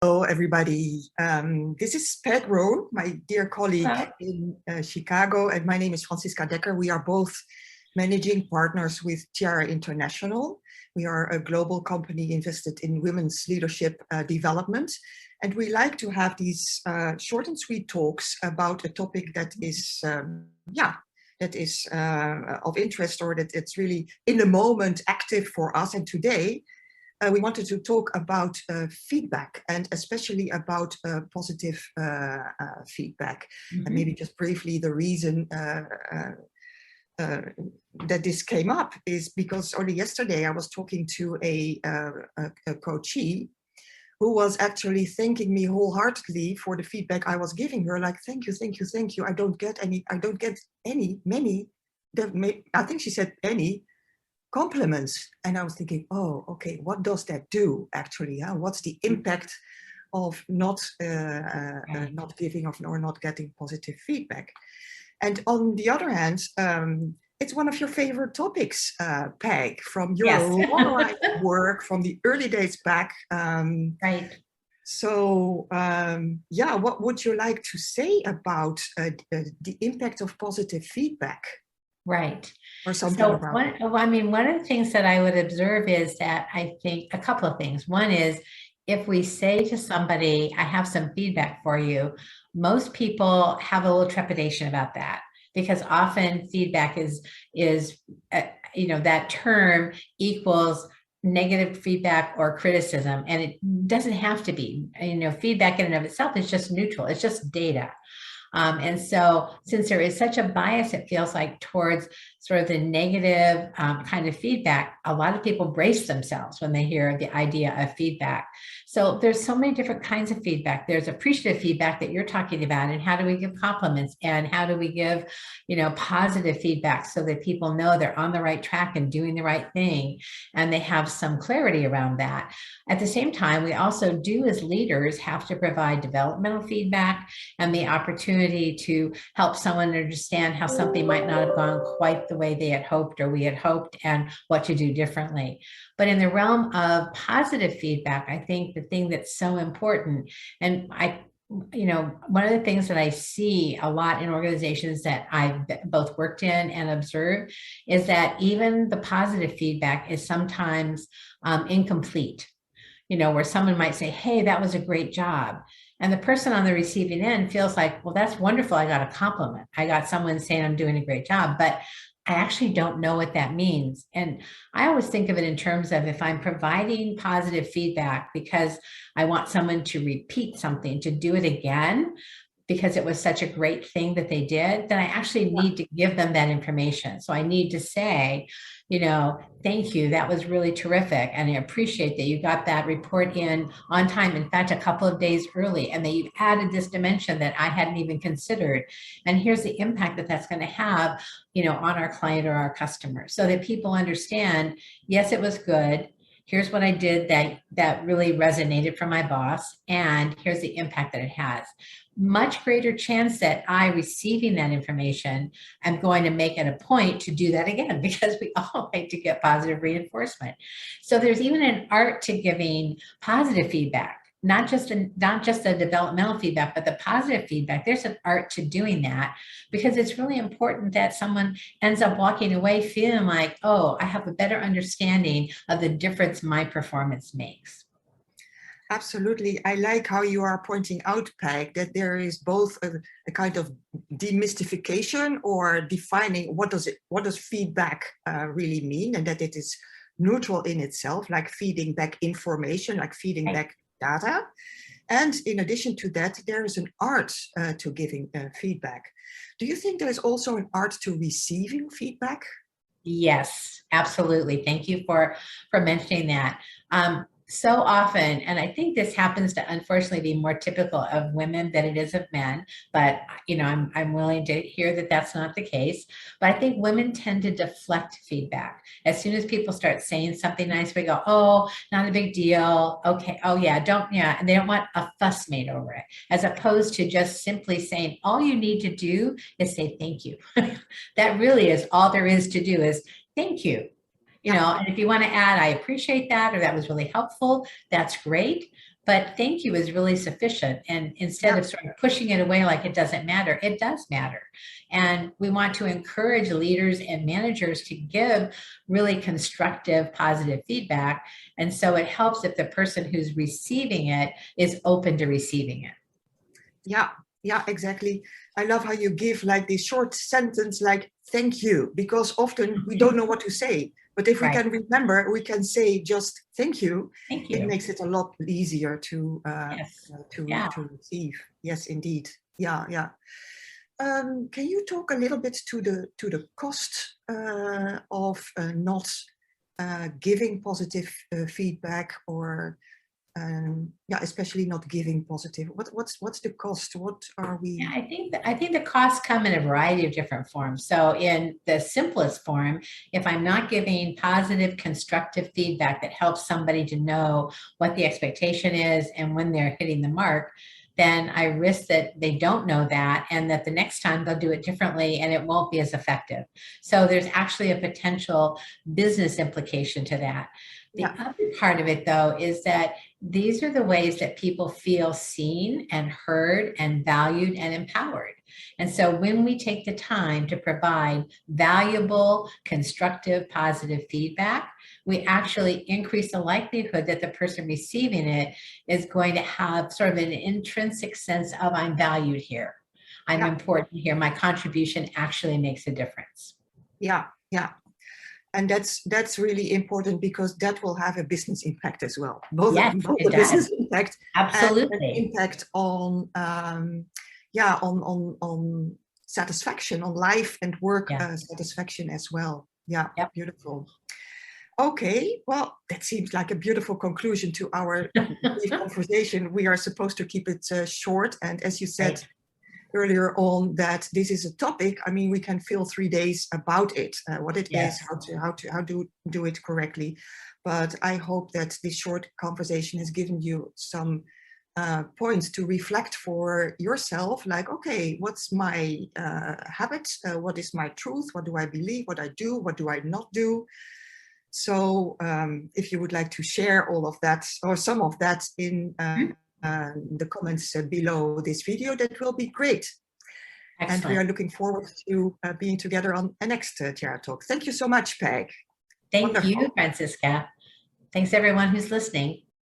Hello, everybody. This is Peg Rowe, my dear colleague Hello. in Chicago, and my name is Franziska Dekker. We are both managing partners with Tiara International. We are a global company invested in women's leadership development, and we like to have these short and sweet talks about a topic that is, of interest, or that it's really in the moment active for us. And today, we wanted to talk about feedback, and especially about positive feedback. And maybe just briefly, the reason that this came up is because only yesterday I was talking to a coachee who was actually thanking me wholeheartedly for the feedback I was giving her. Like, thank you, thank you, thank you. I don't get many, I think she said any compliments. And I was thinking, oh, okay, what does that do actually? What's the impact of not giving or not getting positive feedback? And on the other hand, it's one of your favorite topics, Peg, from your Yes. long life work from the early days back. Right. So, what would you like to say about the impact of positive feedback? Right. Or something So about it. one of the things that I would observe is that I think a couple of things. One is if we say to somebody, I have some feedback for you, most people have a little trepidation about that because often feedback is that term equals negative feedback or criticism, and it doesn't have to be. Feedback in and of itself is just neutral. It's just data. And so since there is such a bias, it feels like towards sort of the negative kind of feedback, a lot of people brace themselves when they hear the idea of feedback. So there's so many different kinds of feedback. There's appreciative feedback that you're talking about, and how do we give compliments, and how do we give, positive feedback so that people know they're on the right track and doing the right thing, and they have some clarity around that. At the same time, we also do as leaders have to provide developmental feedback and the opportunity to help someone understand how something might not have gone quite the way they had hoped or we had hoped, and what to do differently. But in the realm of positive feedback, I think the thing that's so important, and one of the things that I see a lot in organizations that I've both worked in and observed is that even the positive feedback is sometimes incomplete. Where someone might say, hey, that was a great job. And the person on the receiving end feels like, well, that's wonderful. I got a compliment. I got someone saying I'm doing a great job, but I actually don't know what that means. And I always think of it in terms of, if I'm providing positive feedback because I want someone to repeat something, to do it again, because it was such a great thing that they did, then I actually need to give them that information. So I need to say, thank you, that was really terrific. And I appreciate that you got that report in on time. In fact, a couple of days early, and that you've added this dimension that I hadn't even considered. And here's the impact that that's going to have, on our client or our customer, so that people understand, yes, it was good. Here's what I did that really resonated for my boss, and here's the impact that it has. Much greater chance that I, receiving that information, am going to make it a point to do that again, because we all like to get positive reinforcement. So there's even an art to giving positive feedback. Not just the developmental feedback, but the positive feedback. There's an art to doing that, because it's really important that someone ends up walking away feeling like, oh, I have a better understanding of the difference my performance makes. Absolutely. I like how you are pointing out, Peg, that there is both a kind of demystification, or defining what does feedback really mean, and that it is neutral in itself, like feeding back information, like feeding back data. And in addition to that, there is an art to giving feedback. Do you think there's also an art to receiving feedback? Yes, absolutely. Thank you for mentioning that. So often, and I think this happens to unfortunately be more typical of women than it is of men, but I'm willing to hear that that's not the case. But I think women tend to deflect feedback. As soon as people start saying something nice, we go, oh, not a big deal. Okay. Oh yeah, and they don't want a fuss made over it, as opposed to just simply saying, all you need to do is say thank you. That really is all there is to do, is thank you. And if you want to add, I appreciate that, or that was really helpful, that's great. But thank you is really sufficient. And instead of sort of pushing it away like it doesn't matter, it does matter. And we want to encourage leaders and managers to give really constructive, positive feedback. And so it helps if the person who's receiving it is open to receiving it. Yeah, exactly. I love how you give like this short sentence like thank you, because often we don't know what to say. But if we can remember, we can say just thank you. Thank you. It makes it a lot easier to receive. Yes, indeed. Yeah. Can you talk a little bit to the cost of not giving positive feedback, or especially not giving positive? What's the cost? What are we? Yeah, I think the costs come in a variety of different forms. So in the simplest form, if I'm not giving positive, constructive feedback that helps somebody to know what the expectation is and when they're hitting the mark, then I risk that they don't know that, and that the next time they'll do it differently and it won't be as effective. So there's actually a potential business implication to that. The other part of it, though, is that these are the ways that people feel seen and heard and valued and empowered. And so when we take the time to provide valuable, constructive, positive feedback, we actually increase the likelihood that the person receiving it is going to have sort of an intrinsic sense of I'm valued here. I'm important here. My contribution actually makes a difference. Yeah. And that's really important, because that will have a business impact as well. Both a business impact, absolutely, and an impact on on satisfaction, on life and work satisfaction as well. Beautiful. Okay, well, that seems like a beautiful conclusion to our brief conversation. We are supposed to keep it short, and as you said earlier on, that this is a topic, I mean, we can fill 3 days about it, what it is, how to do it correctly. But I hope that this short conversation has given you some points to reflect for yourself, like, okay, what's my habit? What is my truth? What do I believe? What I do? What do I not do? So if you would like to share all of that or some of that in the comments below this video, that will be great. Excellent. And we are looking forward to being together on the next Tiara Talk. Thank you so much, Peg. Thank you, Francisca. Thanks everyone who's listening.